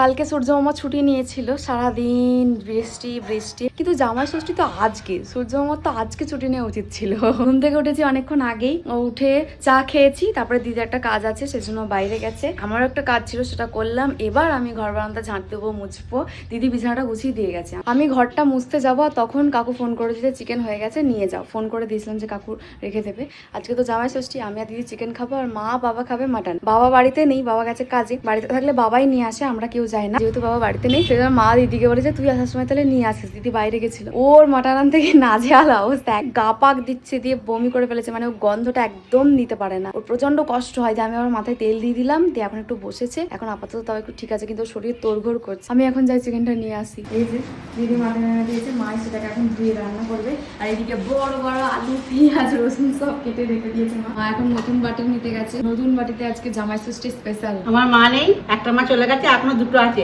কালকে সূর্য মামা ছুটি নিয়েছিল, সারাদিন বৃষ্টি বৃষ্টি, কিন্তু জামাই ষষ্ঠী তো আজকে, সূর্য মামার তো আজকে ছুটি নেওয়া উচিত ছিল। ঘুম থেকে উঠেছি অনেকক্ষণ আগেই, উঠে চা খেয়েছি, তারপরে দিদি একটা কাজ আছে সেজন্য বাইরে গেছে, আমারও একটা কাজ ছিল সেটা করলাম। এবার আমি ঘর বারান্দা ঝাঁট দেবো, মুছবো, দিদি বিছানাটা গুছিয়ে দিয়ে গেছে, আমি ঘরটা মুছতে যাবো, তখন কাকু ফোন করেছে যে চিকেন হয়ে গেছে নিয়ে যাও, ফোন করে দিয়েছিলাম যে কাকু রেখে দেবে। আজকে তো জামাই ষষ্ঠী, আমি আর দিদি চিকেন খাবো, আর মা বাবা খাবে মাটন। বাবা বাড়িতে নেই, বাবা গেছে কাজে, বাড়িতে থাকলে বাবাই নিয়ে আসে, আমরা কেউ যাই না, যেহেতু বাবা বাড়িতে নেই সেজন্য মা দিদিকে বলেছে তুই আসার সময় তাহলে নিয়ে আসিস, দিদি বাইরে গেছিল। ওর মাটন আনতে গিয়ে নাজেহাল অবস্থা, এক গা পাক দিচ্ছে, দিয়ে বমি করে ফেলেছে, মানে ও গন্ধটা একদম নিতে পারে না, ওর প্রচন্ড কষ্ট হয়। যে আমি আমার মাথায় তেল দিয়ে দিলাম, দিয়ে এখন একটু বসেছে, এখন আপাতত তাও একটু ঠিক আছে, কিন্তু শরীর তোড়ঘোড় করছে। আমি এখন যাই চিকেনটা নিয়ে আসি। এই যে দিদি মাটন এনে দিয়েছে, মা সেটাকে এখন ধুয়ে রান্না করবে, আর এদিকে বড় বড় আলু পেঁয়াজ রসুন সব কেটে রেখে দিয়েছে মা। এখন নতুন বাটি নিতে গেছে, নতুন বাটিতে আজকে জামাই ষষ্ঠী স্পেশাল। আমার মা নেই, একটা মা চলে গেছে, এখনো দুটো আছে,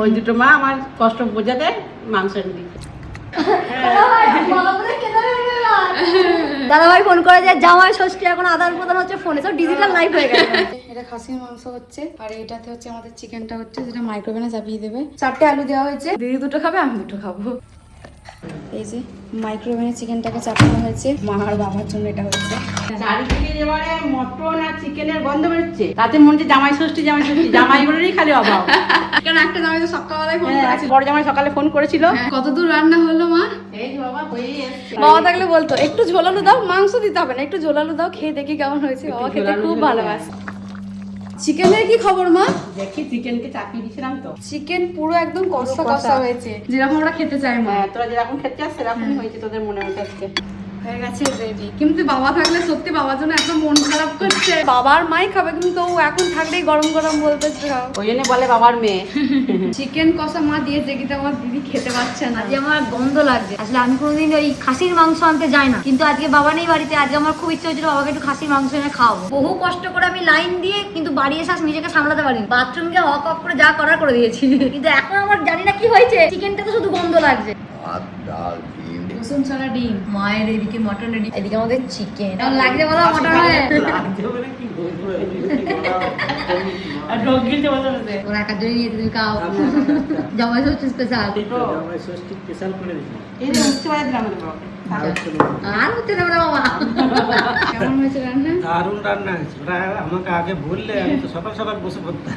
ওই দুটো মা আমার কষ্ট বোঝাতে মাংস এনে দিচ্ছে। দাদাভাই ফোন করে যে জামাই ষষ্ঠী, এখন আদান প্রদান হচ্ছে ফোনে, সব ডিজিটাল লাইফ হয়ে গেছে। এটা খাসির মাংস হচ্ছে, আর এটাতে হচ্ছে আমাদের চিকেনটা হচ্ছে, যেটা মাইক্রোওভেনে চাপিয়ে দেবে। 4টে আলু দেওয়া হয়েছে, দিদি দুটো খাবে, আমি দুটো খাবো। এই যে মাইক্রোওভেনে চিকেনটাকে চাপানো হয়েছে, মা আর বাবার জন্য এটা হচ্ছে। চারিদিকে এবারে মটন আর চিকেনের গন্ধ বেরোচ্ছে, তাতে মনে হচ্ছে জামাই ষষ্ঠী জামাই ষষ্ঠী, জামাই বলেই খালি অভাব। কারণ একটা জামাই তো সকালবেলায় ফোন করেছিল, বড় জামাই সকালে ফোন করেছিল। কত দূর রান্না হলো মা? এই যে বাবা হয়েই এসছে। বাবা থাকলে বলতো একটু ঝোলালু দাও, মাংস দিতে হবে না, একটু ঝোলালু দাও, খেয়ে দেখি কেমন হয়েছে। বাবা খেতে খুব ভালোবাসে। চিকেনের কি খবর মা? দেখি চিকেনকে চাপিয়ে দিয়েছিলাম তো, চিকেন পুরো একদম কষা কষা হয়েছে, যেরকম আমরা খেতে চাই মা। হ্যাঁ তোরা যেরকম খেতে চাস সেরকমই হয়েছে, তোদের মনে হচ্ছে। হয়ে গেছে রেডি, কিন্তু বাবা থাকলে সত্যি বাবার জন্য একদম মন খারাপ করছে। বাবার মাই খাবে, কিন্তু ও এখন থাকলেই গরম গরম বলতেছে খাও। ওই জন্য বলে বাবার মেয়ে। চিকেন কষা মা দিয়েছে, কিন্তু আমার দিদি খেতে পারছে না। আজকে আমার গন্ধ লাগছে, আসলে আমি কোনোদিন ওই খাসির মাংস আনতে যাই না, কিন্তু আজকে বাবা নেই বাড়িতে, আজকে আমার খুব ইচ্ছে হচ্ছিল বাবাকে একটু খাসির মাংস এনে খাওয়াবো। বহু কষ্ট করে আমি লাইন দিয়ে, কিন্তু বাড়ি এসে নিজেকে সামলাতে পারিনি, বাথরুম গিয়ে হক হক করে যা করার করে দিয়েছি, কিন্তু এখন আমার জানি না কি হয়েছে, চিকেনটা তো শুধু গন্ধ লাগছে। রসুন ছাড়া ডিম, মায়ের এদিকে মটন রেডি, এদিকে আমাদের চিকেন লাগছে, বলো মটন আর রোগ গিলতে বলতে ওরা একার জন্য নিয়ে তুমি খাও, জামাই ষষ্ঠী স্পেশাল। জামাই ষষ্ঠী স্পেশাল করে দিচ্ছি। এই যে উঠতে পারে দিলাম আমাদের বাবা। আর হচ্ছে না বাবা। কেমন হয়েছে রান্না? দারুণ রান্না হয়েছে, ওরা আমাকে আগে বললে আমি তো সকাল সকাল বসে পড়তাম।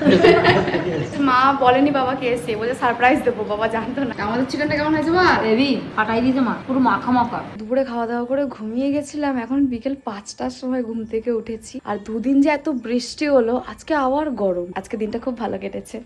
মা বলেনি বাবাকে এসে, বলে সারপ্রাইজ দেবো, বাবা জানতো না। আমাদের চিকেনটা কেমন হয়েছে মা? বেবি ফাটাই দিয়েছে মা, পুরো মাখা মাখা। দুপুরে খাওয়া দাওয়া করে ঘুমিয়ে গেছিলাম, এখন বিকেল 5টার সময় ঘুম থেকে উঠেছি, আর দুদিন যে এত বৃষ্টি হলো, আজকে আবার গরম, আজকে দিনটা খুব ভালো কেটেছে।